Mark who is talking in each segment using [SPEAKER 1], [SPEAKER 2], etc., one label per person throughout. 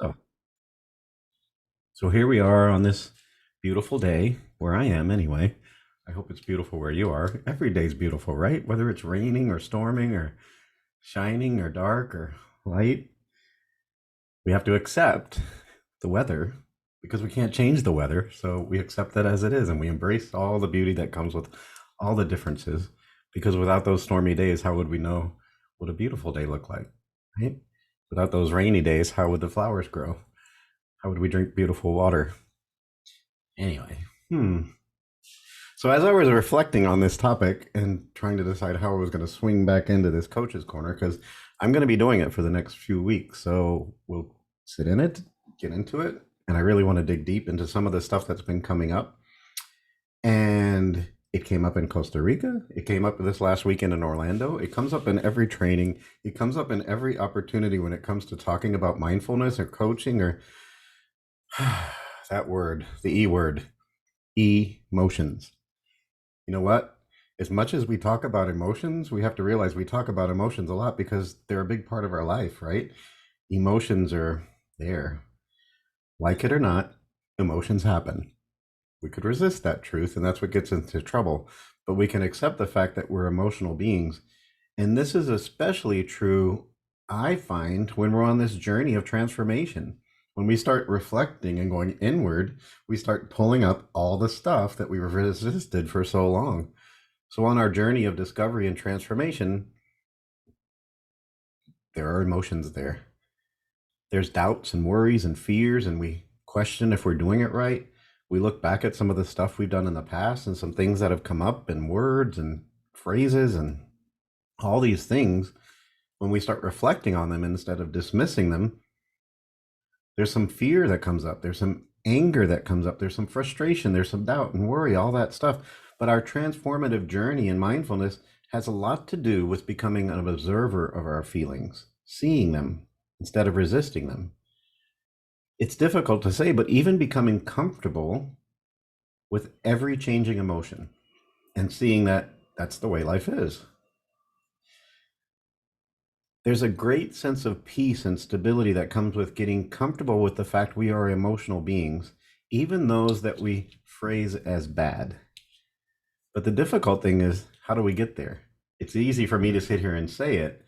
[SPEAKER 1] Oh, so here we are on this beautiful day where I am anyway. I hope it's beautiful where you are. Every day's beautiful, right? Whether it's raining or storming or shining or dark or light, we have to accept the weather because we can't change the weather. So we accept that as it is and we embrace all the beauty that comes with all the differences. Because without those stormy days, how would we know what a beautiful day looked like, right? Without those rainy days, how would the flowers grow? How would we drink beautiful water? Anyway, so as I was reflecting on this topic and trying to decide how I was going to swing back into this coach's corner, because I'm going to be doing it for the next few weeks, so we'll sit in it, get into it, and I really want to dig deep into some of the stuff that's been coming up. And it came up in Costa Rica. It came up this last weekend in Orlando. It comes up in every training. It comes up in every opportunity when it comes to talking about mindfulness or coaching or that word, the E word, emotions. You know what? As much as we talk about emotions, we have to realize we talk about emotions a lot because they're a big part of our life, right? Emotions are there. Like it or not, emotions happen. We could resist that truth, and that's what gets into trouble. But we can accept the fact that we're emotional beings. And this is especially true, I find, when we're on this journey of transformation. When we start reflecting and going inward, we start pulling up all the stuff that we resisted for so long. So, on our journey of discovery and transformation, there are emotions there. There's doubts and worries and fears, and we question if we're doing it right. We look back at some of the stuff we've done in the past and some things that have come up in words and phrases and all these things. When we start reflecting on them instead of dismissing them, there's some fear that comes up. There's some anger that comes up. There's some frustration. There's some doubt and worry, all that stuff. But our transformative journey in mindfulness has a lot to do with becoming an observer of our feelings, seeing them instead of resisting them. It's difficult to say, but even becoming comfortable with every changing emotion and seeing that that's the way life is. There's a great sense of peace and stability that comes with getting comfortable with the fact we are emotional beings, even those that we phrase as bad. But the difficult thing is, how do we get there? It's easy for me to sit here and say it,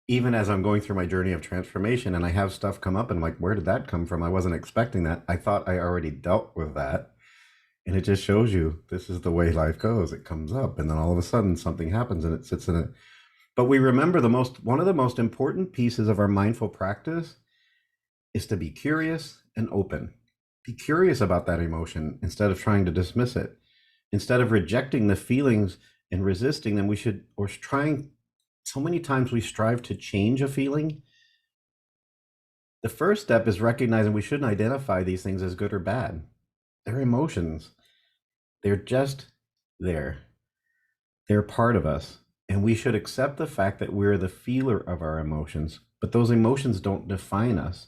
[SPEAKER 1] even as I'm going through my journey of transformation and I have stuff come up and I'm like, where did that come from? I wasn't expecting that. I thought I already dealt with that. And it just shows you this is the way life goes. It comes up and then all of a sudden something happens and it sits in it. But we remember one of the most important pieces of our mindful practice is to be curious and open. Be curious about that emotion instead of trying to dismiss it. Instead of rejecting the feelings and resisting them, or trying, so many times we strive to change a feeling. The first step is recognizing we shouldn't identify these things as good or bad. They're emotions. They're just there. They're part of us. And we should accept the fact that we're the feeler of our emotions, but those emotions don't define us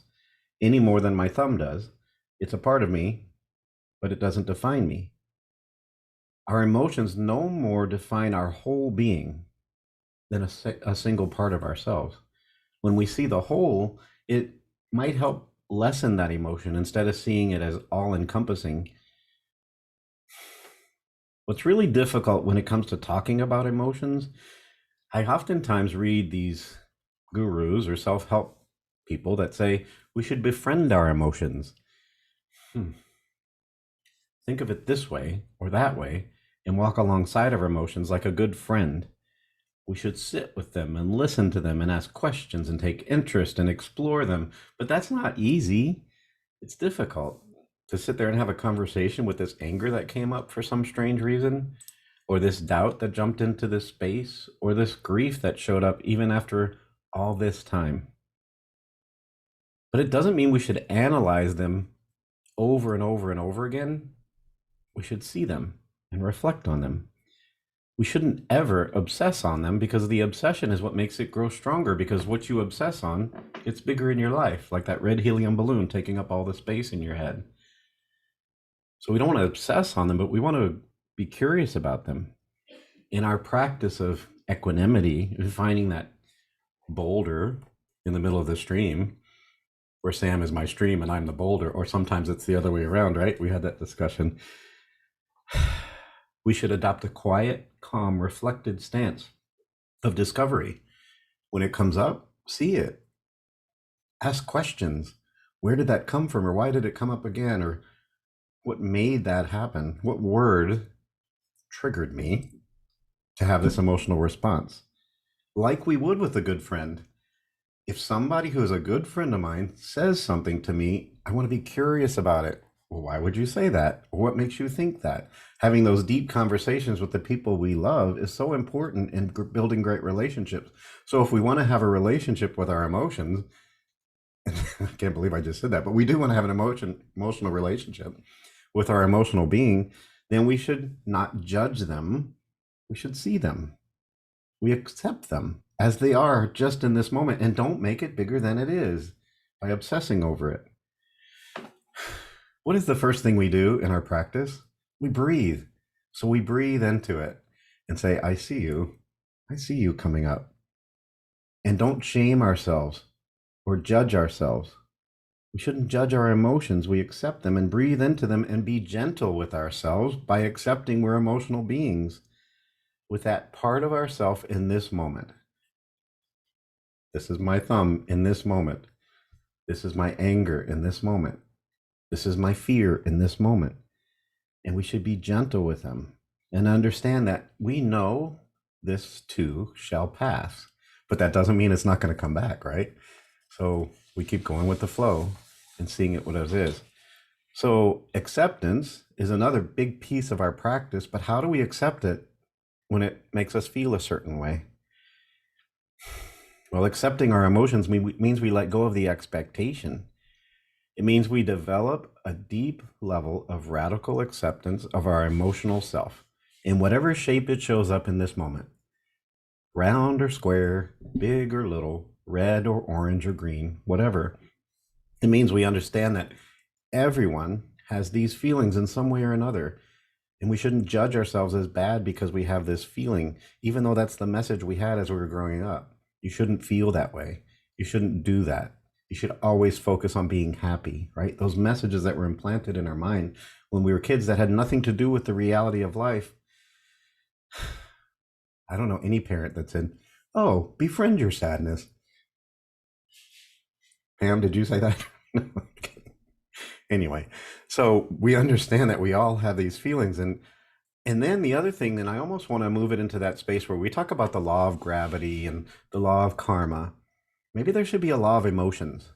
[SPEAKER 1] any more than my thumb does. It's a part of me, but it doesn't define me. Our emotions no more define our whole being than a single part of ourselves. When we see the whole, it might help lessen that emotion instead of seeing it as all encompassing. What's really difficult when it comes to talking about emotions, I oftentimes read these gurus or self help people that say we should befriend our emotions. Think of it this way or that way and walk alongside of our emotions like a good friend. We should sit with them and listen to them and ask questions and take interest and explore them. But that's not easy. It's difficult to sit there and have a conversation with this anger that came up for some strange reason, or this doubt that jumped into this space, or this grief that showed up even after all this time. But it doesn't mean we should analyze them over and over and over again. We should see them and reflect on them. We shouldn't ever obsess on them because the obsession is what makes it grow stronger, because what you obsess on gets bigger in your life, like that red helium balloon taking up all the space in your head. So we don't want to obsess on them, but we want to be curious about them. In our practice of equanimity, finding that boulder in the middle of the stream, Or Sam is my stream and I'm the boulder, or sometimes it's the other way around, right? We had that discussion. We should adopt a quiet, calm, reflected stance of discovery. When it comes up, see it. Ask questions. Where did that come from? Or why did it come up again? Or what made that happen? What word triggered me to have this emotional response? Like we would with a good friend. If somebody who is a good friend of mine says something to me, I want to be curious about it. Well, why would you say that? Or what makes you think that? Having those deep conversations with the people we love is so important in building great relationships. So if we want to have a relationship with our emotions, I can't believe I just said that, but we do want to have an emotional relationship with our emotional being, then we should not judge them. We should see them. We accept them as they are just in this moment and don't make it bigger than it is by obsessing over it. What is the first thing we do in our practice? We breathe. So we breathe into it and say, I see you. I see you coming up. And don't shame ourselves or judge ourselves. We shouldn't judge our emotions. We accept them and breathe into them and be gentle with ourselves by accepting we're emotional beings with that part of ourself in this moment. This is my thumb in this moment. This is my anger in this moment. This is my fear in this moment. And we should be gentle with them and understand that we know this too shall pass, but that doesn't mean it's not going to come back, right? So we keep going with the flow and seeing it what it is. So acceptance is another big piece of our practice, but how do we accept it when it makes us feel a certain way? Well, accepting our emotions means we let go of the expectation. It means we develop a deep level of radical acceptance of our emotional self in whatever shape it shows up in this moment. Round or square, big or little, red or orange or green, whatever. It means we understand that everyone has these feelings in some way or another. And we shouldn't judge ourselves as bad because we have this feeling, even though that's the message we had as we were growing up. You shouldn't feel that way. You shouldn't do that. You should always focus on being happy, right? Those messages that were implanted in our mind when we were kids that had nothing to do with the reality of life. I don't know any parent that said, oh, befriend your sadness. Pam, did you say that? Anyway, so we understand that we all have these feelings. And then the other thing, then I almost want to move it into that space where we talk about the law of gravity and the law of karma. Maybe there should be a law of emotions.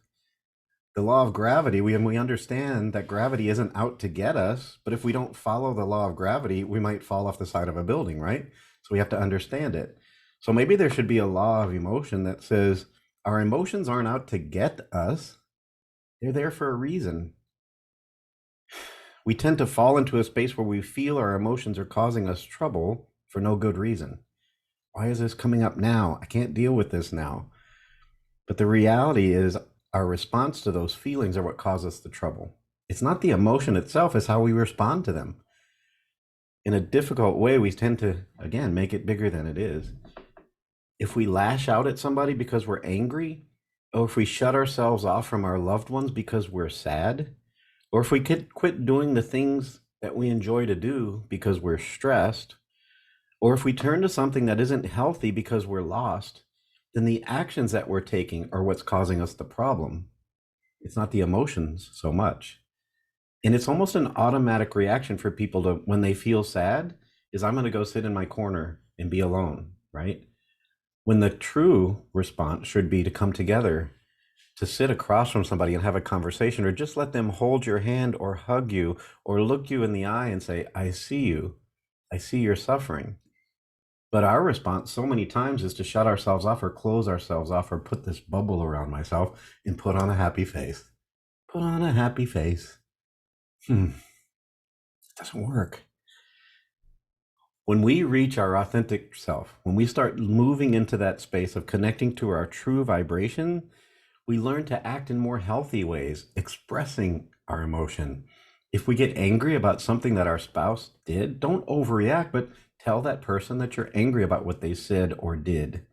[SPEAKER 1] The law of gravity, we understand that gravity isn't out to get us, but if we don't follow the law of gravity, we might fall off the side of a building, right? So we have to understand it. So maybe there should be a law of emotion that says our emotions aren't out to get us. They're there for a reason. We tend to fall into a space where we feel our emotions are causing us trouble for no good reason. Why is this coming up now? I can't deal with this now. But the reality is our response to those feelings are what cause us the trouble. It's not the emotion itself, it's how we respond to them. In a difficult way, we tend to, again, make it bigger than it is. If we lash out at somebody because we're angry, or if we shut ourselves off from our loved ones because we're sad, or if we could quit doing the things that we enjoy to do because we're stressed, or if we turn to something that isn't healthy because we're lost, then the actions that we're taking are what's causing us the problem. It's not the emotions so much. And it's almost an automatic reaction for people to, when they feel sad, is I'm going to go sit in my corner and be alone, right? When the true response should be to come together, to sit across from somebody and have a conversation, or just let them hold your hand or hug you or look you in the eye and say, I see you. I see your suffering. But our response so many times is to shut ourselves off or close ourselves off or put this bubble around myself and put on a happy face. Put on a happy face. It doesn't work. When we reach our authentic self, when we start moving into that space of connecting to our true vibration, we learn to act in more healthy ways, expressing our emotion. If we get angry about something that our spouse did, don't overreact, but tell that person that you're angry about what they said or did,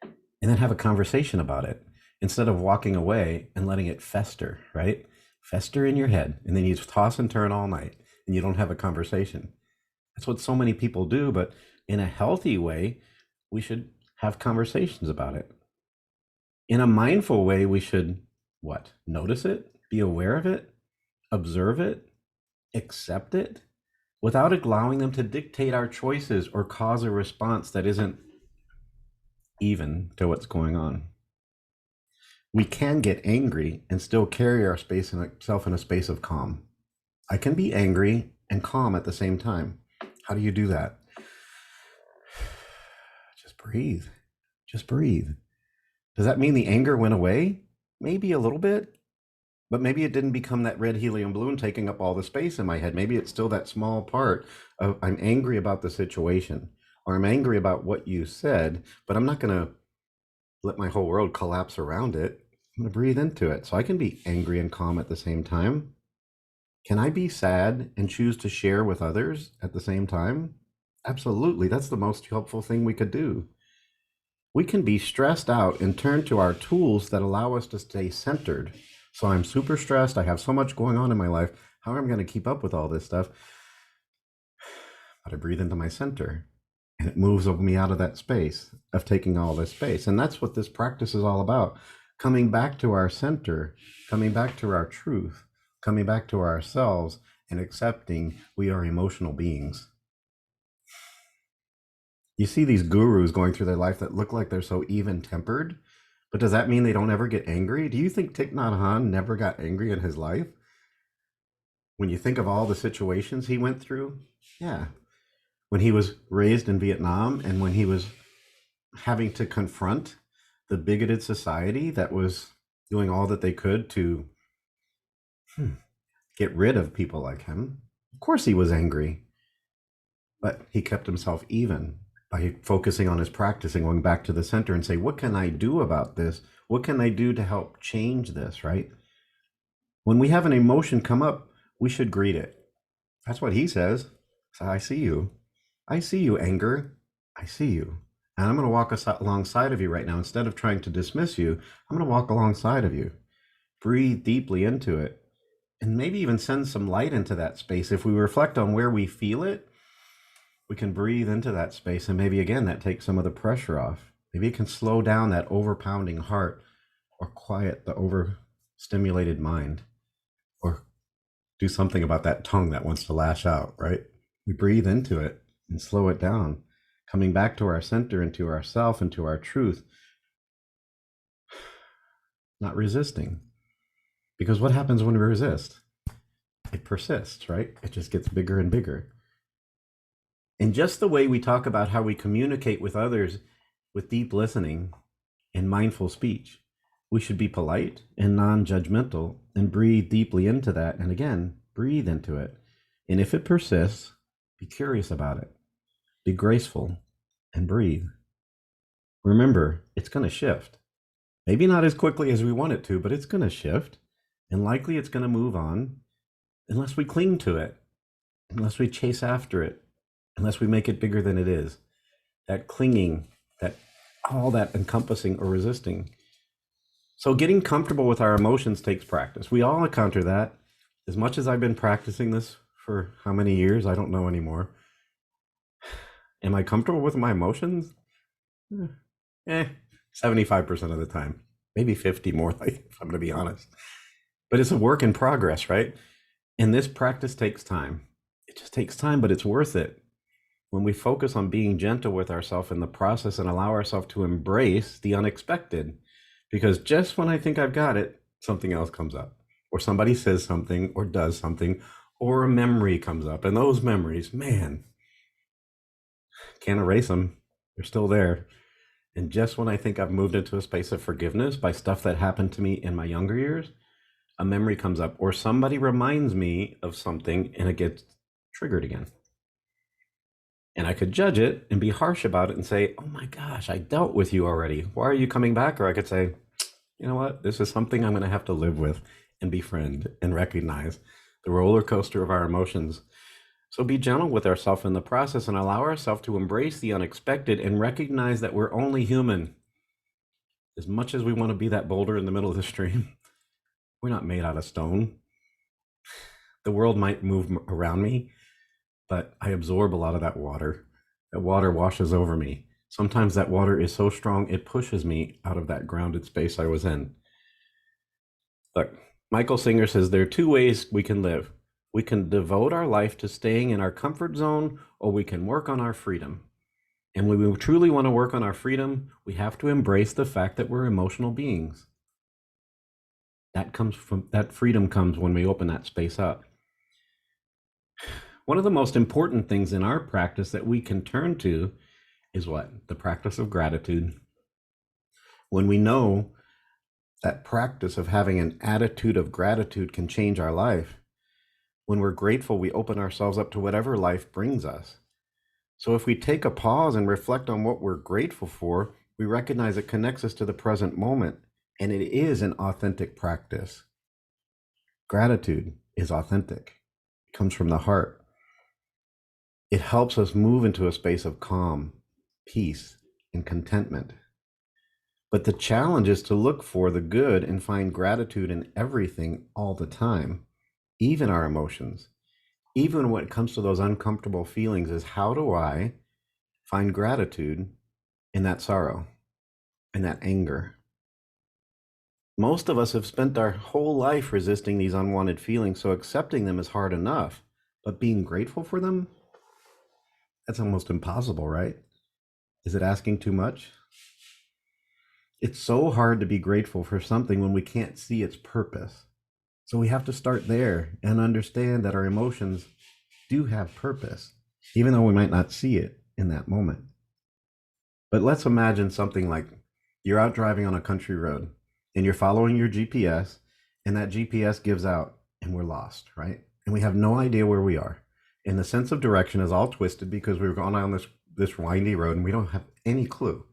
[SPEAKER 1] and then have a conversation about it. instead of walking away and letting it fester, right? Fester in your head. And then you toss and turn all night and you don't have a conversation. That's what so many people do. But in a healthy way, we should have conversations about it. In a mindful way, we should what? Notice it, be aware of it, observe it, accept it, without allowing them to dictate our choices or cause a response that isn't even to what's going on. We can get angry and still carry ourself in a space of calm. I can be angry and calm at the same time. How do you do that? Just breathe. Just breathe. Does that mean the anger went away? Maybe a little bit, but maybe it didn't become that red helium balloon taking up all the space in my head. Maybe it's still that small part of I'm angry about the situation, or I'm angry about what you said, but I'm not going to let my whole world collapse around it. I'm going to breathe into it. So I can be angry and calm at the same time. Can I be sad and choose to share with others at the same time? Absolutely. That's the most helpful thing we could do. We can be stressed out and turn to our tools that allow us to stay centered. So I'm super stressed. I have so much going on in my life. How am I going to keep up with all this stuff? But I breathe into my center and it moves me out of that space of taking all this space. And that's what this practice is all about. Coming back to our center, coming back to our truth, coming back to ourselves and accepting we are emotional beings. You see these gurus going through their life that look like they're so even-tempered, but does that mean they don't ever get angry? Do you think Thich Nhat Hanh never got angry in his life? When you think of all the situations he went through, yeah. When he was raised in Vietnam and when he was having to confront the bigoted society that was doing all that they could to get rid of people like him, of course he was angry, but he kept himself even by focusing on his practice and going back to the center and say, what can I do about this? What can I do to help change this, right? When we have an emotion come up, we should greet it. That's what he says. So I see you. I see you, anger. I see you. And I'm going to walk alongside of you right now. Instead of trying to dismiss you, I'm going to walk alongside of you. Breathe deeply into it. And maybe even send some light into that space. If we reflect on where we feel it, we can breathe into that space. And maybe, again, that takes some of the pressure off. Maybe it can slow down that over-pounding heart or quiet the overstimulated mind or do something about that tongue that wants to lash out, right? We breathe into it and slow it down, coming back to our center and to ourself and to our truth, not resisting. Because what happens when we resist? It persists, right? It just gets bigger and bigger. And just the way we talk about how we communicate with others with deep listening and mindful speech, we should be polite and non-judgmental and breathe deeply into that. And again, breathe into it. And if it persists, be curious about it. Be graceful and breathe. Remember, it's going to shift. Maybe not as quickly as we want it to, but it's going to shift. And likely it's going to move on unless we cling to it, unless we chase after it, unless we make it bigger than it is. That clinging, that all that encompassing or resisting. So getting comfortable with our emotions takes practice. We all encounter that. As much as I've been practicing this for how many years, I don't know anymore. Am I comfortable with my emotions? 75% of the time, maybe 50 more, like, if I'm going to be honest. But it's a work in progress, right? And this practice takes time. It just takes time, but it's worth it. When we focus on being gentle with ourselves in the process and allow ourselves to embrace the unexpected, because just when I think I've got it, something else comes up, or somebody says something or does something, or a memory comes up. And those memories, man, can't erase them. They're still there. And just when I think I've moved into a space of forgiveness by stuff that happened to me in my younger years, a memory comes up or somebody reminds me of something and it gets triggered again. And I could judge it and be harsh about it and say, oh my gosh, I dealt with you already. Why are you coming back? Or I could say, you know what? This is something I'm going to have to live with and befriend and recognize the roller coaster of our emotions. So be gentle with ourselves in the process and allow ourselves to embrace the unexpected and recognize that we're only human. As much as we want to be that boulder in the middle of the stream, we're not made out of stone. The world might move around me, but I absorb a lot of that water. That water washes over me. Sometimes that water is so strong, it pushes me out of that grounded space I was in. Look, Michael Singer says there are two ways we can live. We can devote our life to staying in our comfort zone, or we can work on our freedom. And when we truly want to work on our freedom, we have to embrace the fact that we're emotional beings. That freedom comes when we open that space up. One of the most important things in our practice that we can turn to is what? The practice of gratitude. When we know that practice of having an attitude of gratitude can change our life, when we're grateful, we open ourselves up to whatever life brings us. So if we take a pause and reflect on what we're grateful for, we recognize it connects us to the present moment, and it is an authentic practice. Gratitude is authentic. It comes from the heart. It helps us move into a space of calm, peace, and contentment. But the challenge is to look for the good and find gratitude in everything all the time, even our emotions. Even when it comes to those uncomfortable feelings, is how do I find gratitude in that sorrow, in that anger? Most of us have spent our whole life resisting these unwanted feelings, so accepting them is hard enough. But being grateful for them, that's almost impossible, right? Is it asking too much? It's so hard to be grateful for something when we can't see its purpose. So we have to start there and understand that our emotions do have purpose, even though we might not see it in that moment. But let's imagine something like you're out driving on a country road and you're following your GPS, and that GPS gives out and we're lost, right? And we have no idea where we are. And the sense of direction is all twisted because we've gone on this windy road and we don't have any clue.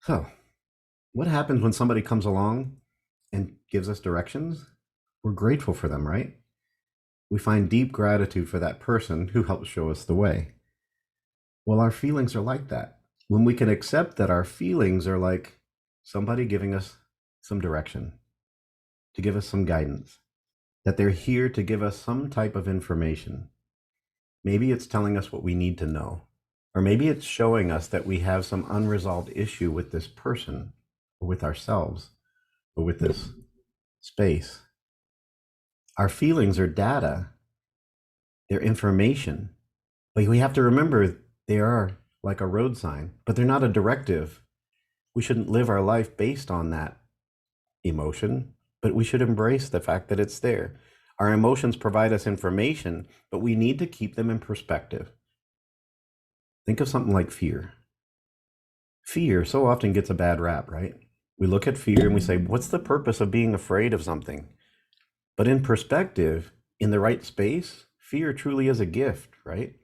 [SPEAKER 1] So what happens when somebody comes along and gives us directions? We're grateful for them, right? We find deep gratitude for that person who helped show us the way. Well, our feelings are like that. When we can accept that our feelings are like somebody giving us some direction, to give us some guidance, that they're here to give us some type of information. Maybe it's telling us what we need to know, or maybe it's showing us that we have some unresolved issue with this person, or with ourselves, or with this space. Our feelings are data, they're information, but we have to remember they are like a road sign, but they're not a directive. We shouldn't live our life based on that emotion, but we should embrace the fact that it's there. Our emotions provide us information, but we need to keep them in perspective. Think of something like fear. Fear so often gets a bad rap, right? We look at fear and we say, what's the purpose of being afraid of something? But in perspective, in the right space, fear truly is a gift, right?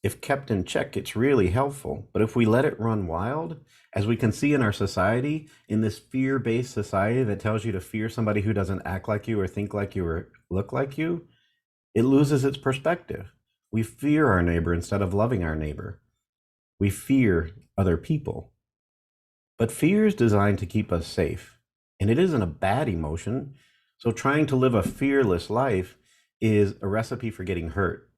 [SPEAKER 1] If kept in check, it's really helpful. But if we let it run wild, as we can see in our society, in this fear-based society that tells you to fear somebody who doesn't act like you or think like you or look like you, it loses its perspective. We fear our neighbor instead of loving our neighbor. We fear other people. But fear is designed to keep us safe, and it isn't a bad emotion. So trying to live a fearless life is a recipe for getting hurt.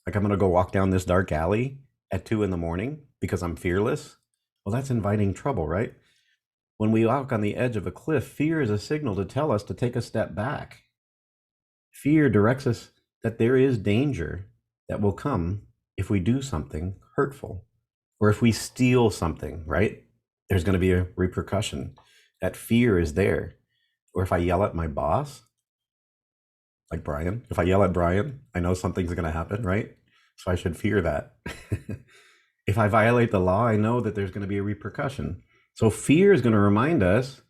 [SPEAKER 1] Like, I'm going to go walk down this dark alley at 2 a.m. because I'm fearless. Well, that's inviting trouble, right? When we walk on the edge of a cliff, fear is a signal to tell us to take a step back. Fear directs us that there is danger that will come if we do something hurtful, or if we steal something, right? There's going to be a repercussion. That fear is there. Or if I yell at my boss, like Brian, if I yell at Brian, I know something's going to happen, right? So I should fear that. If I violate the law, I know that there's going to be a repercussion. So fear is going to remind us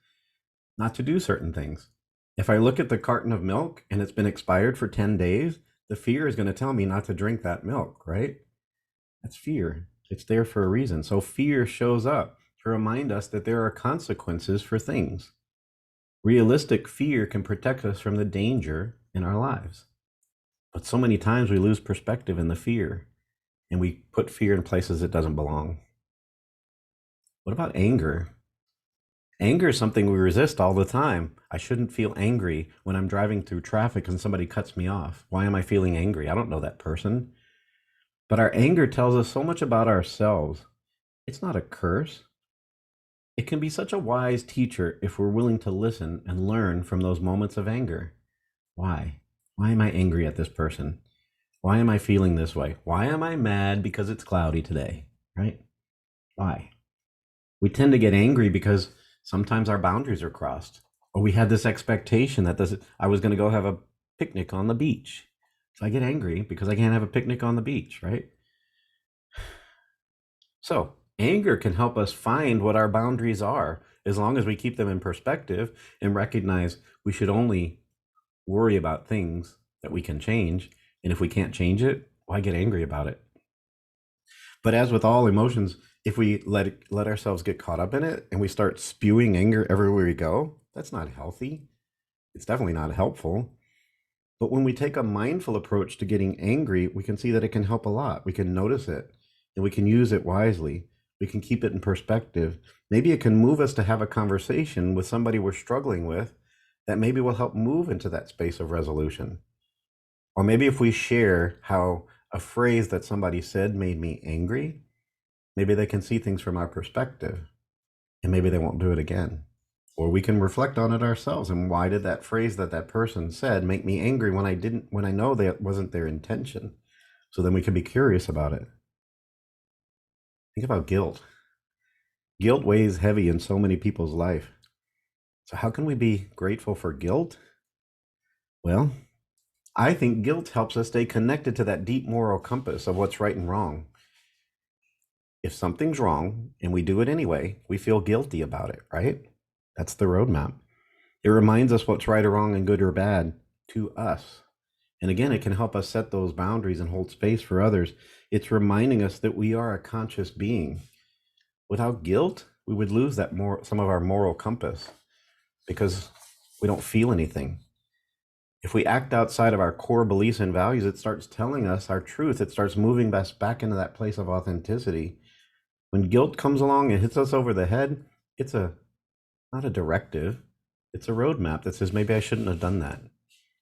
[SPEAKER 1] not to do certain things. If I look at the carton of milk and it's been expired for 10 days, the fear is going to tell me not to drink that milk, right? That's fear. It's there for a reason. So fear shows up to remind us that there are consequences for things. Realistic fear can protect us from the danger in our lives. But so many times we lose perspective in the fear, and we put fear in places it doesn't belong. What about anger? Anger is something we resist all the time. I shouldn't feel angry when I'm driving through traffic and somebody cuts me off. Why am I feeling angry? I don't know that person. But our anger tells us so much about ourselves. It's not a curse. It can be such a wise teacher if we're willing to listen and learn from those moments of anger. Why? Why am I angry at this person? Why am I feeling this way? Why am I mad because it's cloudy today? Right? Why? We tend to get angry because sometimes our boundaries are crossed. Or we had this expectation that I was going to go have a picnic on the beach. So I get angry because I can't have a picnic on the beach, right? So anger can help us find what our boundaries are as long as we keep them in perspective and recognize we should only worry about things that we can change. And if we can't change it, why get angry about it? But as with all emotions, if we let ourselves get caught up in it and we start spewing anger everywhere we go, that's not healthy. It's definitely not helpful. But when we take a mindful approach to getting angry, we can see that it can help a lot. We can notice it and we can use it wisely. We can keep it in perspective. Maybe it can move us to have a conversation with somebody we're struggling with that maybe will help move into that space of resolution. Or maybe if we share how a phrase that somebody said made me angry, maybe they can see things from our perspective and maybe they won't do it again. Or we can reflect on it ourselves. And why did that phrase that person said make me angry when I know that wasn't their intention? So then we can be curious about it. Think about guilt. Guilt weighs heavy in so many people's life. So how can we be grateful for guilt? Well, I think guilt helps us stay connected to that deep moral compass of what's right and wrong. If something's wrong and we do it anyway, we feel guilty about it, right? That's the roadmap. It reminds us what's right or wrong and good or bad to us. And again, it can help us set those boundaries and hold space for others. It's reminding us that we are a conscious being. Without guilt, we would lose some of our moral compass because we don't feel anything. If we act outside of our core beliefs and values, it starts telling us our truth. It starts moving us back into that place of authenticity. When guilt comes along and hits us over the head, it's not a directive. It's a roadmap that says maybe I shouldn't have done that,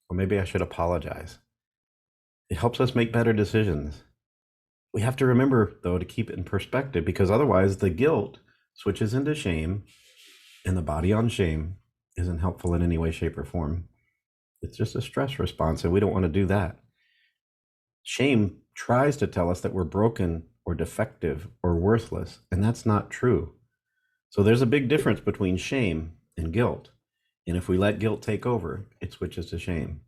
[SPEAKER 1] or maybe I should apologize. It helps us make better decisions. We have to remember, though, to keep it in perspective because otherwise the guilt switches into shame, and the body on shame isn't helpful in any way, shape, or form. It's just a stress response, and we don't want to do that. Shame tries to tell us that we're broken or defective or worthless, and that's not true. So there's a big difference between shame and guilt. And if we let guilt take over, it switches to shame.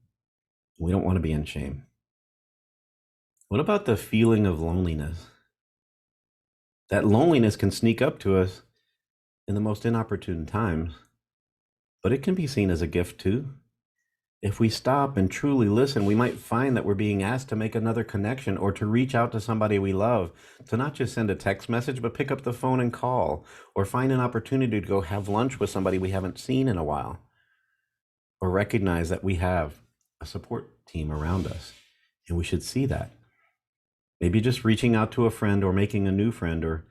[SPEAKER 1] We don't want to be in shame. What about the feeling of loneliness? That loneliness can sneak up to us in the most inopportune times, but it can be seen as a gift too. If we stop and truly listen, we might find that we're being asked to make another connection or to reach out to somebody we love, to not just send a text message, but pick up the phone and call, or find an opportunity to go have lunch with somebody we haven't seen in a while, or recognize that we have a support team around us, and we should see that. Maybe just reaching out to a friend or making a new friend, or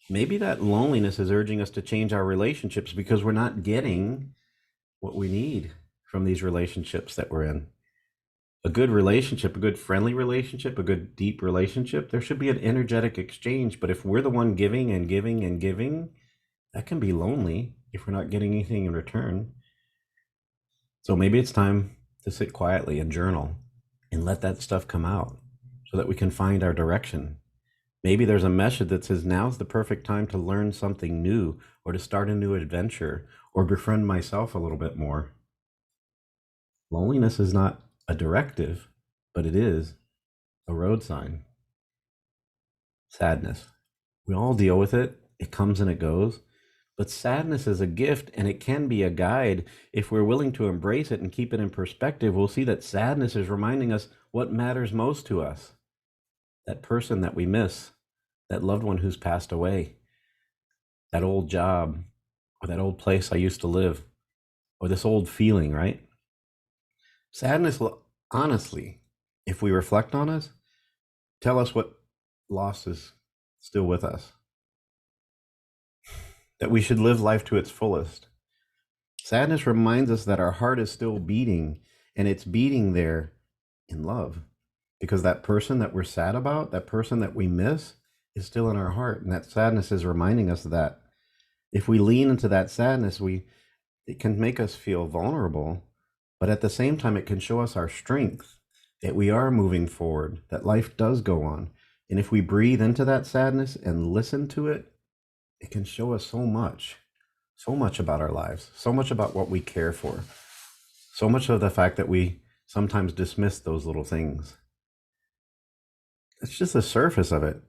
[SPEAKER 1] maybe that loneliness is urging us to change our relationships because we're not getting what we need from these relationships that we're in. A good relationship, a good friendly relationship, a good deep relationship, there should be an energetic exchange. But if we're the one giving and giving and giving, that can be lonely if we're not getting anything in return. So maybe it's time to sit quietly and journal and let that stuff come out so that we can find our direction. Maybe there's a message that says now's the perfect time to learn something new or to start a new adventure or befriend myself a little bit more. Loneliness is not a directive, but it is a road sign. Sadness. We all deal with it. It comes and it goes. But sadness is a gift and it can be a guide. If we're willing to embrace it and keep it in perspective, we'll see that sadness is reminding us what matters most to us. That person that we miss, that loved one who's passed away, that old job, or that old place I used to live, or this old feeling, right? Sadness will honestly, if we reflect on us, tell us what loss is still with us. that we should live life to its fullest. Sadness reminds us that our heart is still beating, and it's beating there in love, because that person that we're sad about, that person that we miss, is still in our heart. And that sadness is reminding us that if we lean into that sadness, it can make us feel vulnerable, but at the same time, it can show us our strength, that we are moving forward, that life does go on. And if we breathe into that sadness and listen to it, it can show us so much about our lives, so much about what we care for, so much of the fact that we sometimes dismiss those little things. It's just the surface of it.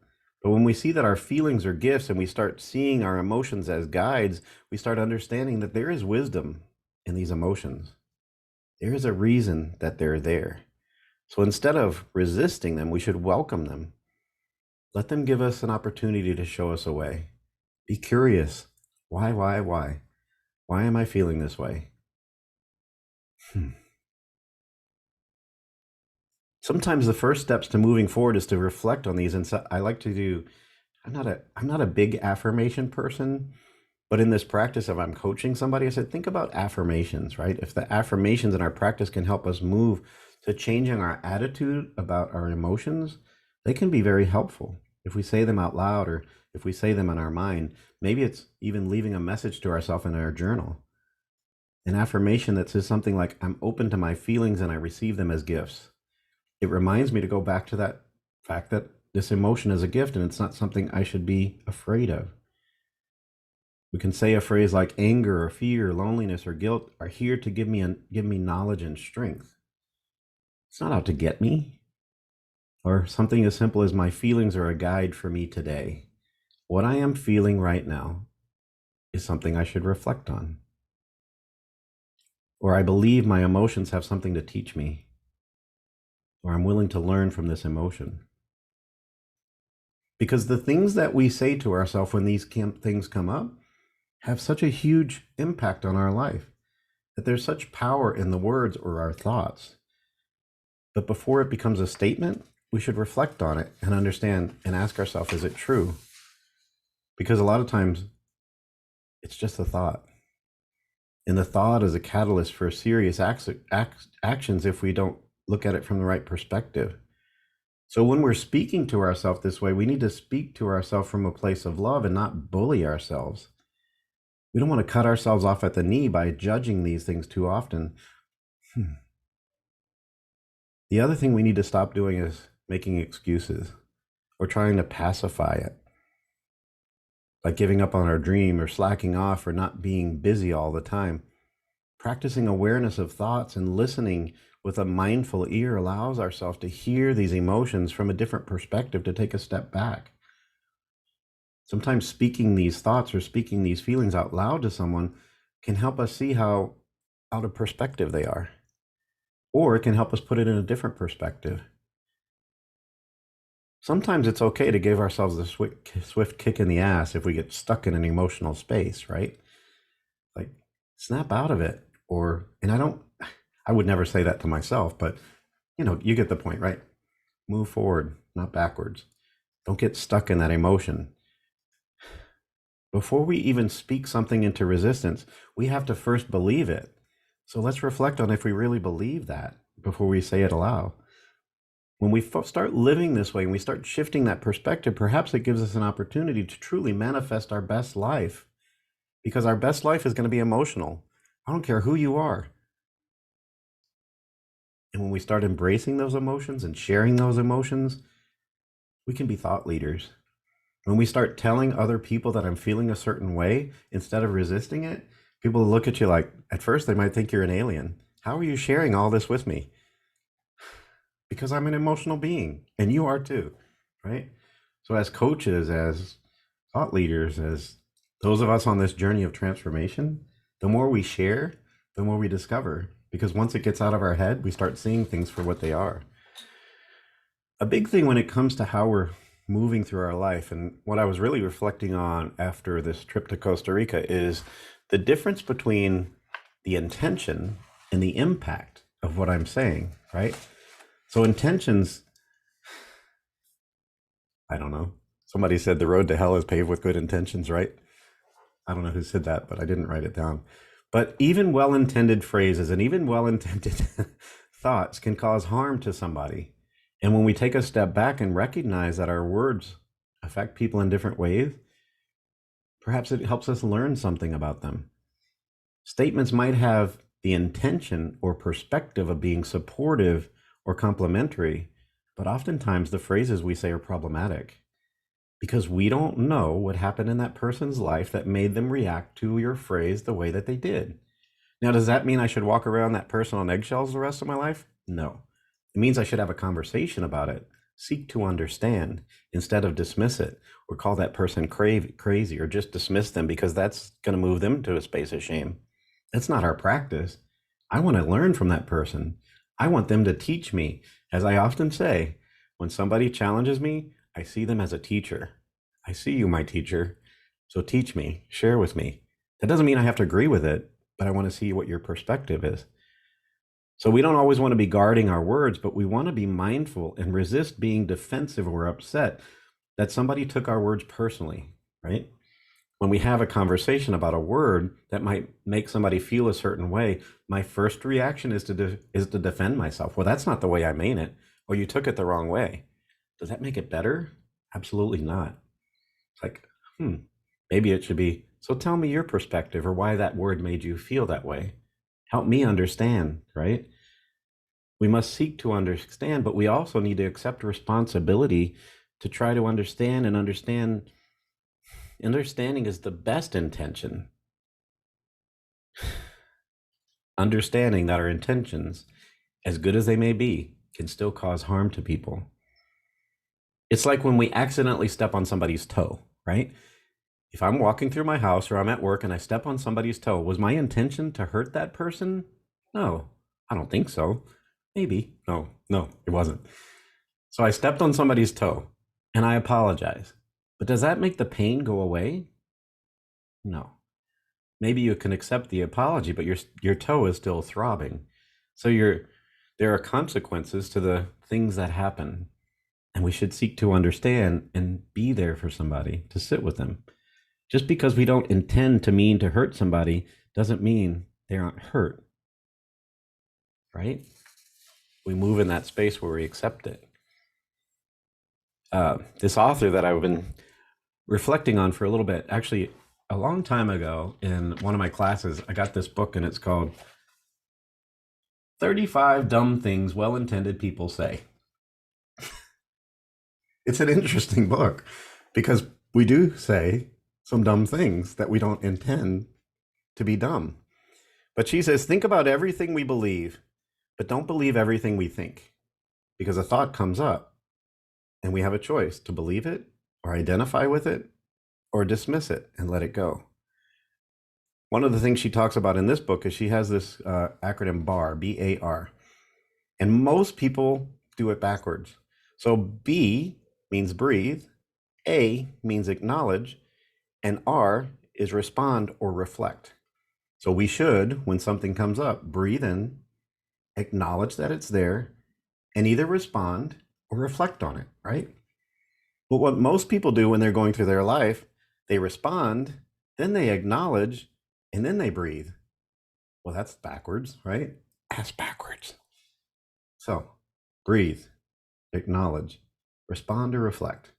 [SPEAKER 1] But when we see that our feelings are gifts and we start seeing our emotions as guides, we start understanding that there is wisdom in these emotions. There is a reason that they're there. So instead of resisting them, we should welcome them. Let them give us an opportunity to show us a way. Be curious. Why? Why am I feeling this way? Sometimes the first steps to moving forward is to reflect on these. And so I like to do, I'm not a big affirmation person, but in this practice, if I'm coaching somebody, I said, think about affirmations, right? If the affirmations in our practice can help us move to changing our attitude about our emotions, they can be very helpful. If we say them out loud or if we say them in our mind, maybe it's even leaving a message to ourselves in our journal. An affirmation that says something like, I'm open to my feelings and I receive them as gifts. It reminds me to go back to that fact that this emotion is a gift and it's not something I should be afraid of. We can say a phrase like anger or fear, loneliness or guilt are here to give me knowledge and strength. It's not out to get me. Or something as simple as my feelings are a guide for me today. What I am feeling right now is something I should reflect on. Or I believe my emotions have something to teach me. Or I'm willing to learn from this emotion. Because the things that we say to ourselves when these things come up have such a huge impact on our life, that there's such power in the words or our thoughts. But before it becomes a statement, we should reflect on it and understand and ask ourselves, is it true? Because a lot of times it's just a thought. And the thought is a catalyst for serious actions if we don't look at it from the right perspective. So when we're speaking to ourselves this way, we need to speak to ourselves from a place of love and not bully ourselves. We don't want to cut ourselves off at the knee by judging these things too often. The other thing we need to stop doing is making excuses or trying to pacify it, like giving up on our dream or slacking off or not being busy all the time. Practicing awareness of thoughts and listening with a mindful ear allows ourselves to hear these emotions from a different perspective, to take a step back. Sometimes speaking these thoughts or speaking these feelings out loud to someone can help us see how out of perspective they are, or it can help us put it in a different perspective. Sometimes it's okay to give ourselves a swift kick in the ass if we get stuck in an emotional space, right? Like, snap out of it. I would never say that to myself, but you get the point, right? Move forward, not backwards. Don't get stuck in that emotion. Before we even speak something into resistance, we have to first believe it. So let's reflect on if we really believe that before we say it aloud. When we start living this way and we start shifting that perspective, perhaps it gives us an opportunity to truly manifest our best life, because our best life is going to be emotional. I don't care who you are. And when we start embracing those emotions and sharing those emotions, we can be thought leaders. When we start telling other people that I'm feeling a certain way, instead of resisting it, people look at you like, at first they might think you're an alien. How are you sharing all this with me? Because I'm an emotional being, and you are too, right? So as coaches, as thought leaders, as those of us on this journey of transformation, the more we share, the more we discover. Because once it gets out of our head, we start seeing things for what they are. A big thing when it comes to how we're moving through our life, and what I was really reflecting on after this trip to Costa Rica, is the difference between the intention and the impact of what I'm saying, right? So intentions, I don't know. Somebody said the road to hell is paved with good intentions, right? I don't know who said that, but I didn't write it down. But even well-intended phrases and even well-intended thoughts can cause harm to somebody. And when we take a step back and recognize that our words affect people in different ways, perhaps it helps us learn something about them. Statements might have the intention or perspective of being supportive or complimentary, but oftentimes the phrases we say are problematic because we don't know what happened in that person's life that made them react to your phrase the way that they did. Now, does that mean I should walk around that person on eggshells the rest of my life? No. It means I should have a conversation about it, seek to understand instead of dismiss it or call that person crazy or just dismiss them because that's going to move them to a space of shame. That's not our practice. I want to learn from that person. I want them to teach me. As I often say, when somebody challenges me, I see them as a teacher. I see you, my teacher. So teach me, share with me. That doesn't mean I have to agree with it, but I want to see what your perspective is. So we don't always want to be guarding our words, but we want to be mindful and resist being defensive or upset that somebody took our words personally, right? When we have a conversation about a word that might make somebody feel a certain way, my first reaction is to defend myself. Well, that's not the way I mean it, or you took it the wrong way. Does that make it better? Absolutely not. It's like, maybe it should be, so tell me your perspective or why that word made you feel that way. Help me understand, right? We must seek to understand, but we also need to accept responsibility to try to understand and understand. Understanding is the best intention. Understanding that our intentions, as good as they may be, can still cause harm to people. It's like when we accidentally step on somebody's toe, right? If I'm walking through my house or I'm at work and I step on somebody's toe, was my intention to hurt that person? No, I don't think so. Maybe. No, it wasn't. So I stepped on somebody's toe and I apologize. But does that make the pain go away? No. Maybe you can accept the apology, but your toe is still throbbing. So there are consequences to the things that happen, and we should seek to understand and be there for somebody, to sit with them. Just because we don't intend to mean to hurt somebody doesn't mean they aren't hurt, right? We move in that space where we accept it. This author that I've been reflecting on for a little bit, actually a long time ago in one of my classes, I got this book and it's called 35 Dumb Things Well-Intended People Say. It's an interesting book because we do say some dumb things that we don't intend to be dumb. But she says, think about everything we believe, but don't believe everything we think, because a thought comes up and we have a choice to believe it or identify with it or dismiss it and let it go. One of the things she talks about in this book is she has this acronym BAR, B-A-R, and most people do it backwards. So B means breathe, A means acknowledge, and R is respond or reflect. So we should, when something comes up, breathe in, acknowledge that it's there, and either respond or reflect on it, right? But what most people do when they're going through their life, they respond, then they acknowledge, and then they breathe. Well, that's backwards, right? That's backwards. So breathe, acknowledge, respond or reflect.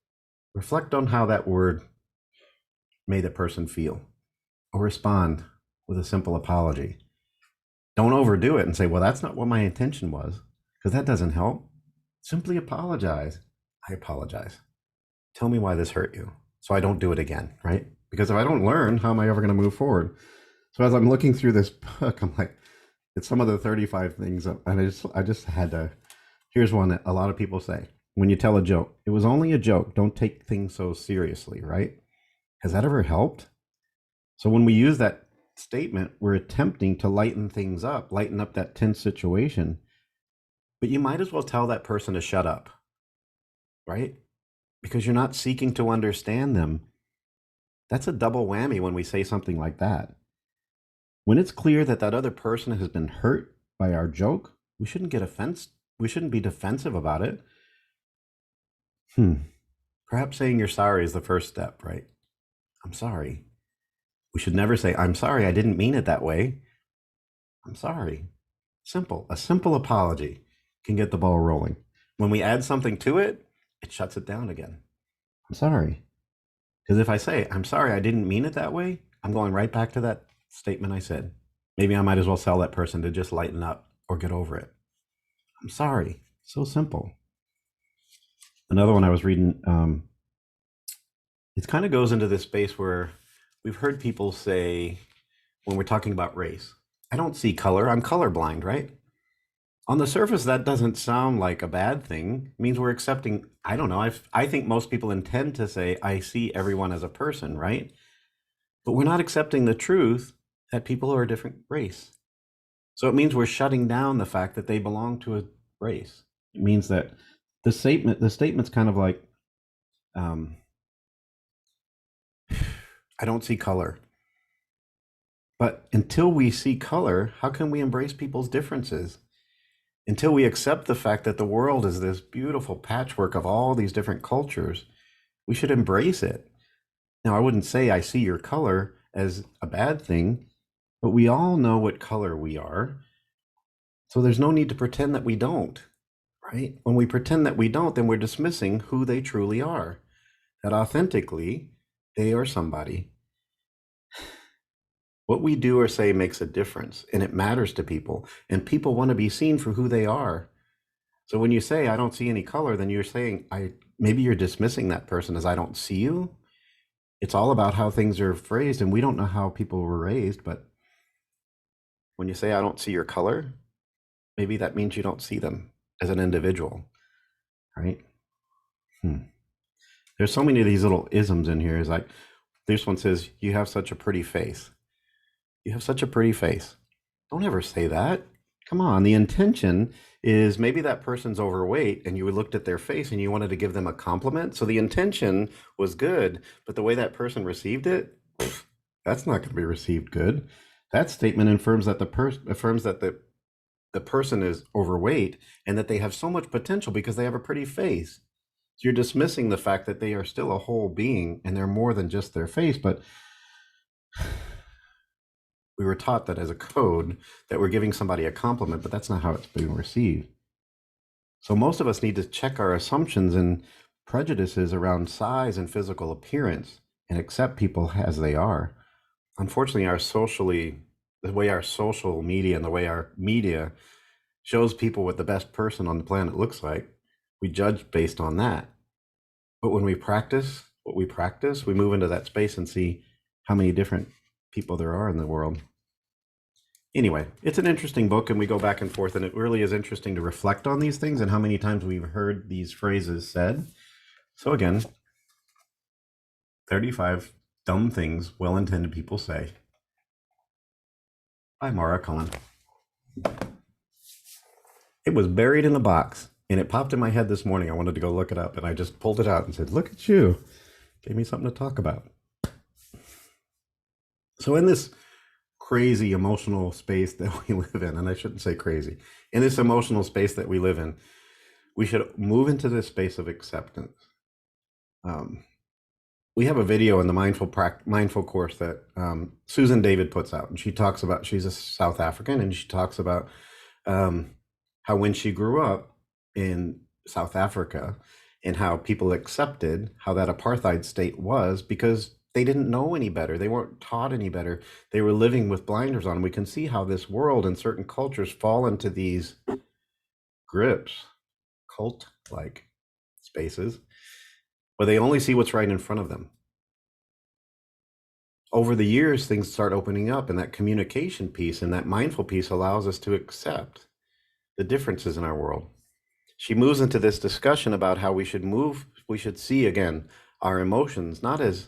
[SPEAKER 1] Reflect on how that word made the person feel, or respond with a simple apology. Don't overdo it and say, well, that's not what my intention was, because that doesn't help. Simply apologize. I apologize. Tell me why this hurt you so I don't do it again, right? Because if I don't learn, how am I ever going to move forward? So as I'm looking through this book, I'm like, it's some of the 35 things, and I just had to. Here's one that a lot of people say when you tell a joke. It was only a joke. Don't take things so seriously, right? Has that ever helped? So when we use that statement, we're attempting to lighten things up, lighten up that tense situation. But you might as well tell that person to shut up, right? Because you're not seeking to understand them. That's a double whammy when we say something like that. When it's clear that that other person has been hurt by our joke, we shouldn't get offense. We shouldn't be defensive about it. Perhaps saying you're sorry is the first step, right? I'm sorry. We should never say, I'm sorry, I didn't mean it that way. I'm sorry. Simple. A simple apology can get the ball rolling. When we add something to it, it shuts it down again. I'm sorry. Because if I say, I'm sorry, I didn't mean it that way, I'm going right back to that statement I said. Maybe I might as well tell that person to just lighten up or get over it. I'm sorry. So simple. Another one I was reading, it kind of goes into this space where we've heard people say, when we're talking about race, I don't see color, I'm colorblind, right? On the surface, that doesn't sound like a bad thing. It means we're accepting, I don't know, I think most people intend to say, I see everyone as a person, right? But we're not accepting the truth that people are a different race. So it means we're shutting down the fact that they belong to a race. It means that the statement's kind of like, um, I don't see color. But until we see color, how can we embrace people's differences? Until we accept the fact that the world is this beautiful patchwork of all these different cultures, we should embrace it. Now, I wouldn't say I see your color as a bad thing, but we all know what color we are. So there's no need to pretend that we don't, right? When we pretend that we don't, then we're dismissing who they truly are. That authentically, they are somebody. What we do or say makes a difference, and it matters to people, and people want to be seen for who they are. So when you say, I don't see any color, then you're saying, maybe you're dismissing that person as I don't see you. It's all about how things are phrased, and we don't know how people were raised, but when you say, I don't see your color, maybe that means you don't see them as an individual, right? There's so many of these little isms in here. Is like, this one says, you have such a pretty face. You have such a pretty face. Don't ever say that. Come on. The intention is maybe that person's overweight and you looked at their face and you wanted to give them a compliment. So the intention was good, but the way that person received it, that's not going to be received good. That statement affirms that the person is overweight and that they have so much potential because they have a pretty face. So you're dismissing the fact that they are still a whole being and they're more than just their face. But we were taught that as a code that we're giving somebody a compliment, but that's not how it's being received. So most of us need to check our assumptions and prejudices around size and physical appearance and accept people as they are. Unfortunately, the way our social media and the way our media shows people what the best person on the planet looks like, we judge based on that. But when we practice what we practice, we move into that space and see how many different people there are in the world. Anyway, it's an interesting book and we go back and forth, and it really is interesting to reflect on these things and how many times we've heard these phrases said. So again, 35 dumb things well-intended people say by Mara Cullen. It was buried in a box and it popped in my head this morning. I wanted to go look it up and I just pulled it out and said, look at you. Gave me something to talk about. So in this crazy emotional space that we live in, and I shouldn't say crazy, in this emotional space that we live in, we should move into this space of acceptance. We have a video in the mindful course that Susan David puts out, and she talks about, she's a South African, and she talks about how when she grew up in South Africa and how people accepted how that apartheid state was because they didn't know any better. They weren't taught any better. They were living with blinders on. We can see how this world and certain cultures fall into these grips, cult-like spaces, where they only see what's right in front of them. Over the years, things start opening up, and that communication piece and that mindful piece allows us to accept the differences in our world. She moves into this discussion about how we should see again our emotions not as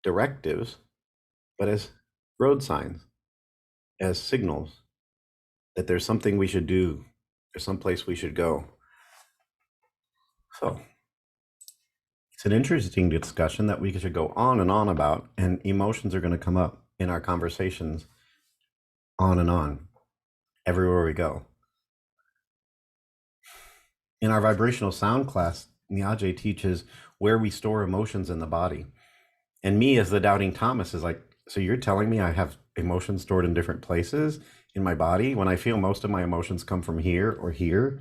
[SPEAKER 1] directives, but as road signs, as signals that there's something we should do, there's someplace we should go. So it's an interesting discussion that we should go on and on about, and emotions are going to come up in our conversations on and on, everywhere we go. In our vibrational sound class, Nyaje teaches where we store emotions in the body. And me as the doubting Thomas is like, So you're telling me I have emotions stored in different places in my body when I feel most of my emotions come from here or here.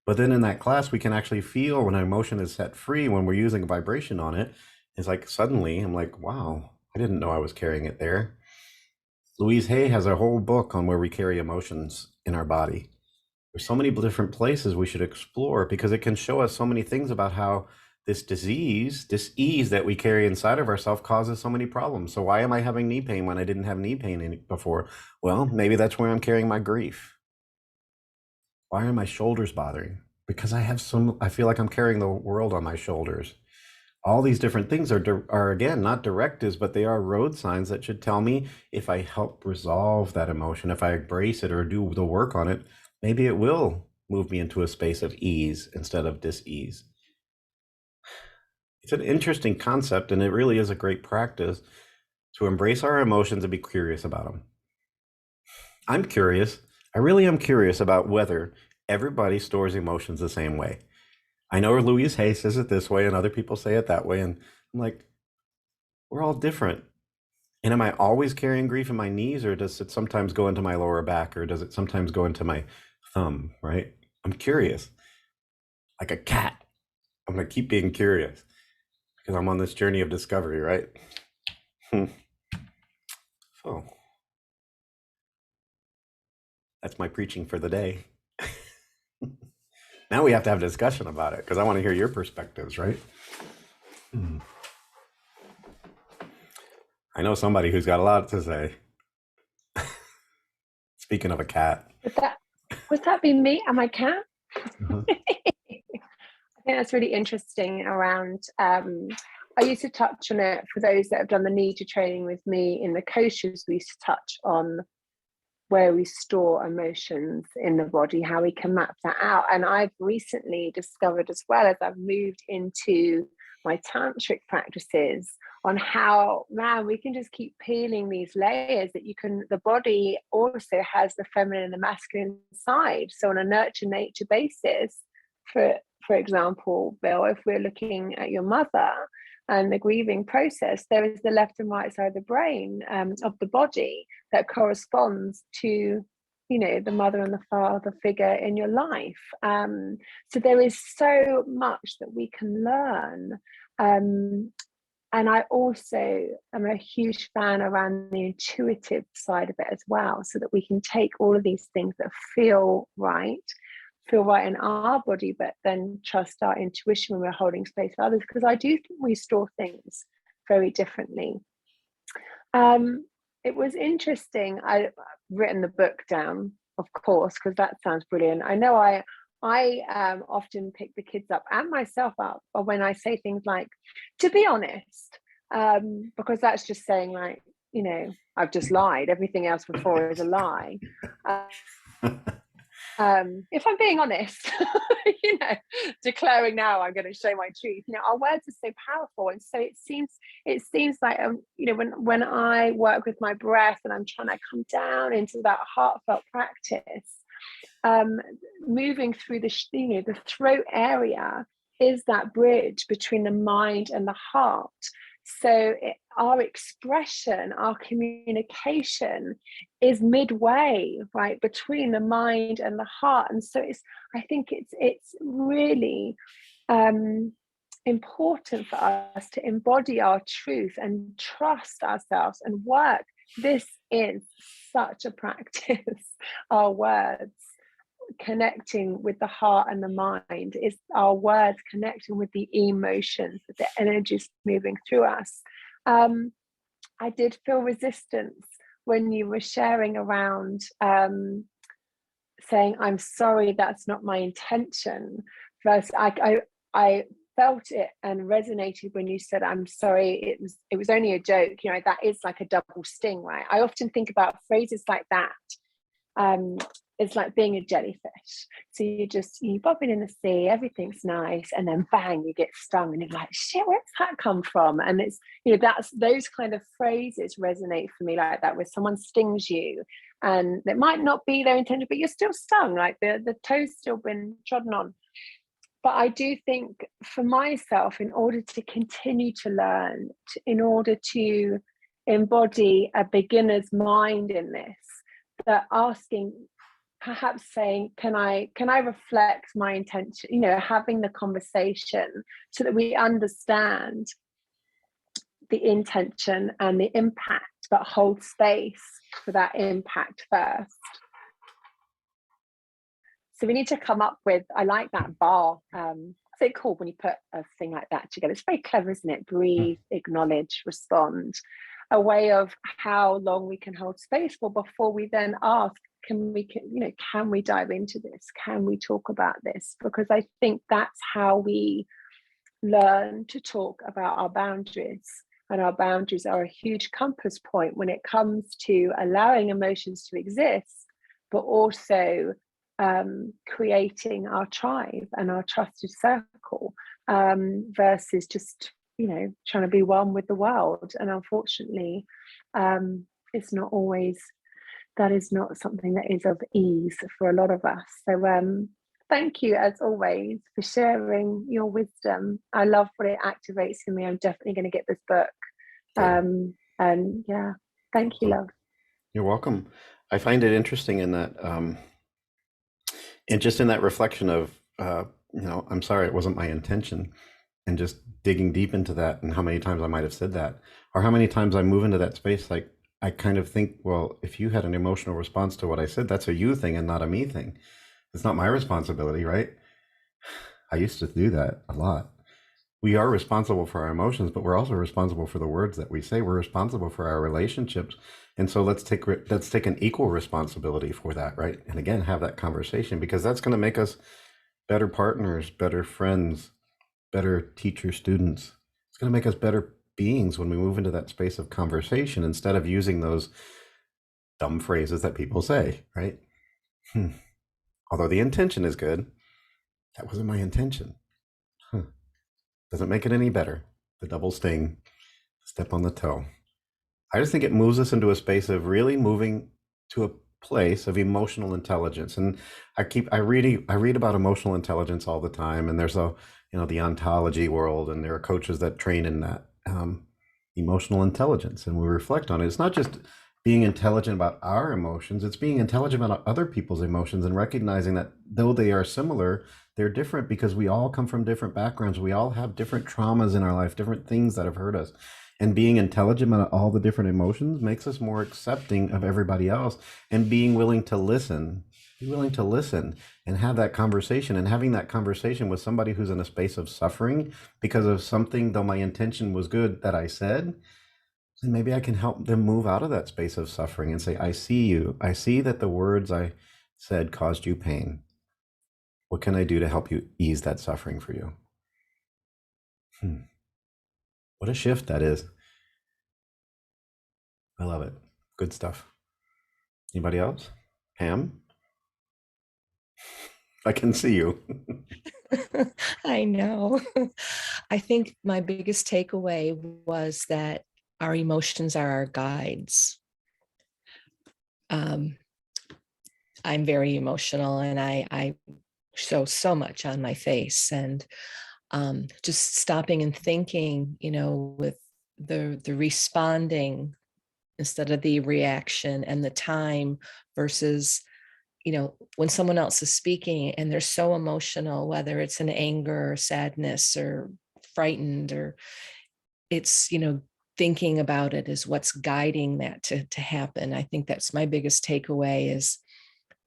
[SPEAKER 1] But then in that class, we can actually feel when an emotion is set free when we're using a vibration on it. It's like suddenly I'm like, wow, I didn't know I was carrying it there. Louise Hay has a whole book on where we carry emotions in our body. There's so many different places we should explore because it can show us so many things about how this disease, this ease that we carry inside of ourselves causes so many problems. So why am I having knee pain when I didn't have knee pain before? Well, maybe that's where I'm carrying my grief. Why are my shoulders bothering? Because I feel like I'm carrying the world on my shoulders. All these different things are again not directives, but they are road signs that should tell me if I help resolve that emotion, if I embrace it or do the work on it, maybe it will move me into a space of ease instead of dis-ease. It's an interesting concept, and it really is a great practice to embrace our emotions and be curious about them. I'm curious. I really am curious about whether everybody stores emotions the same way. I know Louise Hay says it this way, and other people say it that way, and I'm like, we're all different. And am I always carrying grief in my knees, or does it sometimes go into my lower back, or does it sometimes go into my thumb, right? I'm curious, like a cat. I'm going to keep being curious because I'm on this journey of discovery, right? So that's my preaching for the day. Now we have to have a discussion about it because I want to hear your perspectives, right? I know somebody who's got a lot to say. Speaking of a cat.
[SPEAKER 2] Would that be me and my cat?
[SPEAKER 1] Uh-huh.
[SPEAKER 2] I think that's really interesting around I used to touch on it for those that have done the Nidra training with me in the coaches. We used to touch on where we store emotions in the body, how we can map that out. And I've recently discovered, as well as I've moved into my tantric practices, on how, man, we can just keep peeling these layers that you can, the body also has the feminine and the masculine side. So on a nurture nature basis, for example, Bill, if we're looking at your mother and the grieving process, there is the left and right side of the brain, of the body, that corresponds to, you know, the mother and the father figure in your life. So there is so much that we can learn. And I also am a huge fan around the intuitive side of it as well, so that we can take all of these things that feel right in our body, but then trust our intuition when we're holding space for others, because I do think we store things very differently. It was interesting. I've written the book down, of course, because that sounds brilliant. I know I often pick the kids up and myself up when I say things like, to be honest, because that's just saying, like, you know, I've just lied. Everything else before is a lie. If I'm being honest, you know, declaring now I'm going to show my truth. You know, our words are so powerful, and so it seems like you know, when I work with my breath and I'm trying to come down into that heartfelt practice, moving through the you know, the throat area is that bridge between the mind and the heart. So our expression, our communication is midway, right, between the mind and the heart. And so I think it's really important for us to embody our truth and trust ourselves and work. This is such a practice. Our words connecting with the heart and the mind, is our words connecting with the emotions, with the energies moving through us. I did feel resistance when you were sharing around saying, I'm sorry, that's not my intention. First, I felt it and resonated when you said, I'm sorry, it was only a joke. You know, that is like a double sting, right? I often think about phrases like that. It's like being a jellyfish. So you bobbing in the sea, everything's nice, and then bang, you get stung, and you're like, shit, where's that come from? And it's, you know, that's those kind of phrases resonate for me like that, where someone stings you, and it might not be their intention, but you're still stung, like the toe's still been trodden on. But I do think for myself, in order to continue to learn, in order to embody a beginner's mind in this, that asking, perhaps saying, can I reflect my intention, having the conversation so that we understand the intention and the impact, but hold space for that impact first. So we need to come up with, I like that bar. What's it called when you put a thing like that together? It's very clever, isn't it? Breathe, acknowledge, respond. A way of how long we can hold space for before we then ask, can we dive into this? Can we talk about this? Because I think that's how we learn to talk about our boundaries. And our boundaries are a huge compass point when it comes to allowing emotions to exist, but also creating our tribe and our trusted circle, versus just trying to be one with the world. And unfortunately, it's not always, that is not something that is of ease for a lot of us. So thank you as always for sharing your wisdom. I love what it activates in me. I'm definitely going to get this book. And yeah, thank you, love.
[SPEAKER 1] You're welcome. I find it interesting in that and just in that reflection of I'm sorry, it wasn't my intention, and just digging deep into that, and how many times I might have said that, or how many times I move into that space, like I kind of think, well, if you had an emotional response to what I said, that's a you thing and not a me thing. It's not my responsibility, right? I used to do that a lot. We are responsible for our emotions, but we're also responsible for the words that we say. We're responsible for our relationships. And so let's take an equal responsibility for that, right? And again, have that conversation, because that's going to make us better partners, better friends, better teacher students. It's going to make us better beings when we move into that space of conversation, instead of using those dumb phrases that people say, right? Although the intention is good, that wasn't my intention. Doesn't make it any better. The double sting, step on the toe. I just think it moves us into a space of really moving to a place of emotional intelligence. And I read about emotional intelligence all the time. And there's the ontology world, and there are coaches that train in that emotional intelligence. And we reflect on it. It's not just being intelligent about our emotions, it's being intelligent about other people's emotions, and recognizing that though they are similar, they're different, because we all come from different backgrounds. We all have different traumas in our life, different things that have hurt us. And being intelligent about all the different emotions makes us more accepting of everybody else, and being willing to listen. Be willing to listen and have that conversation, and having that conversation with somebody who's in a space of suffering because of something, though my intention was good, that I said. And maybe I can help them move out of that space of suffering and say, I see you. I see that the words I said caused you pain. What can I do to help you ease that suffering for you? What a shift that is. I love it. Good stuff. Anybody else? Pam? I can see you.
[SPEAKER 3] I know. I think my biggest takeaway was that our emotions are our guides. I'm very emotional, and I show so much on my face, and just stopping and thinking, with the responding instead of the reaction, and the time versus, when someone else is speaking and they're so emotional, whether it's an anger or sadness or frightened, or it's, thinking about it is what's guiding that to happen. I think that's my biggest takeaway, is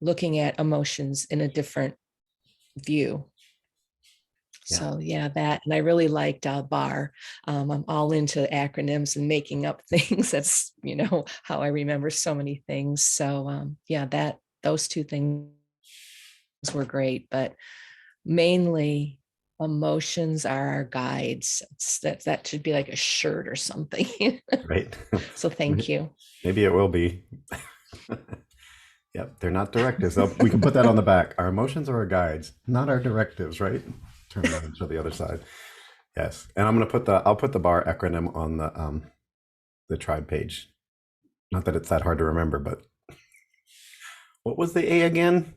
[SPEAKER 3] looking at emotions in a different view.
[SPEAKER 1] Yeah.
[SPEAKER 3] So yeah, that, and I really liked BAR. I'm all into acronyms and making up things. That's, how I remember so many things. So yeah, those two things were great, but mainly emotions are our guides. That should be like a shirt or something.
[SPEAKER 1] Right.
[SPEAKER 3] So thank you.
[SPEAKER 1] Maybe it will be. Yep, they're not directives. We can put that on the back. Our emotions are our guides, not our directives, right? Turn around and show the other side. Yes. And I'll put the BAR acronym on the tribe page. Not that it's that hard to remember, but what was the A again?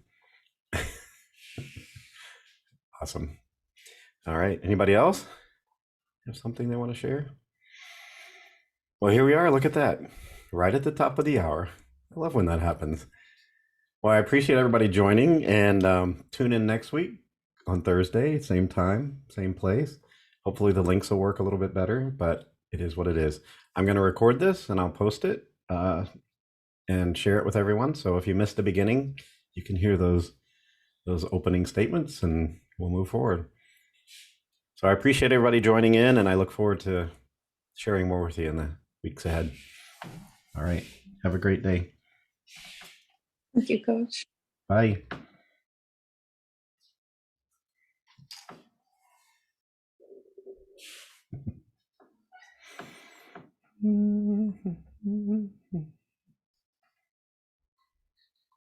[SPEAKER 1] Awesome. All right. Anybody else have something they want to share? Well, here we are. Look at that. Right at the top of the hour. I love when that happens. Well, I appreciate everybody joining, and tune in next week on Thursday, same time, same place. Hopefully the links will work a little bit better, but it is what it is. I'm going to record this and I'll post it and share it with everyone. So if you missed the beginning, you can hear those opening statements and we'll move forward. So I appreciate everybody joining in, and I look forward to sharing more with you in the weeks ahead. All right. Have a great day.
[SPEAKER 2] Thank you, Coach.
[SPEAKER 1] Bye.